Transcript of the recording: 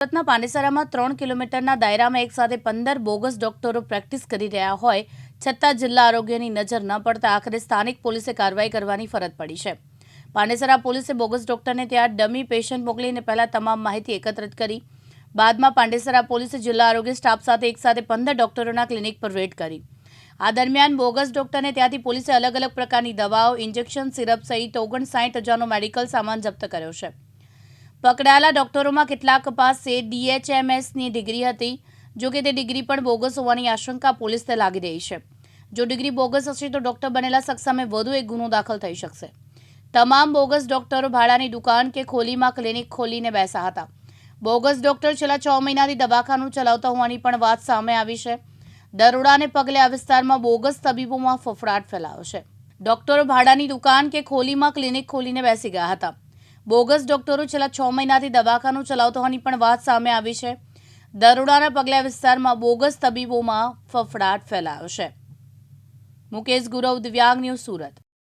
સુરતના પાંડેસરામાં 3 કિલોમીટરના દાયરામાં એકસાથે 15 બોગસ ડોક્ટરો પ્રેક્ટિસ કરી રહ્યા હોય છતાં જિલ્લા આરોગ્યની નજર ન પડતા આખરે સ્થાનિક પોલીસે કાર્યવાહી કરવાની ફરજ પડી છે। પાંડેસરા પોલીસે બોગસ ડોક્ટરને ત્યાં ડમી પેશન્ટ મોકલીને પહેલા તમામ માહિતી એકત્રિત કરી। બાદમાં પાંડેસરા પોલીસે જિલ્લા આરોગ્ય સ્ટાફ સાથે એકસાથે 15 ડોક્ટરોના ક્લિનિક પર રેડ કરી। આ દરમિયાન બોગસ ડોક્ટરને ત્યાંથી પોલીસે અલગ અલગ પ્રકારની દવાઓ, ઇન્જેક્શન, સિરપ સહિત 59,000નો મેડિકલ સામાન જપ્ત કર્યો છે। પકડાયેલા ડોક્ટરોમાં કેટલાક પાસે DHMSની ડિગ્રી હતી, જો કે તે ડિગ્રી પણ બોગસ હોવાની આશંકા પોલીસને લાગી રહી છે। જો ડિગ્રી બોગસ હશે તો ડોક્ટર બનેલા શખ્સ સામે વધુ એક ગુનો દાખલ થઈ શકશે। તમામ બોગસ ડોક્ટરો ભાડાની દુકાન કે ખોલીમાં ક્લિનિક ખોલીને બેસા હતા। બોગસ ડોક્ટર છેલ્લા 6 મહિનાથી દવાખાનું ચલાવતા હોવાની પણ વાત સામે આવી છે। દરોડાને પગલે આ વિસ્તારમાં બોગસ તબીબોમાં ફફડાટ ફેલાયો છે। ડોક્ટરો ભાડાની દુકાન કે ખોલીમાં ક્લિનિક ખોલીને બેસી ગયા હતા। બોગસ ડોક્ટરો છેલ્લા 6 મહિનાથી દવાખાનું ચલાવતા હોવાની પણ વાત સામે આવી છે। દરોડાના પગલે આ વિસ્તારમાં બોગસ તબીબોમાં ફફડાટ ફેલાયો છે। મુકેશ ગુરવ, દિવ્યાંગ ન્યૂઝ, સુરત।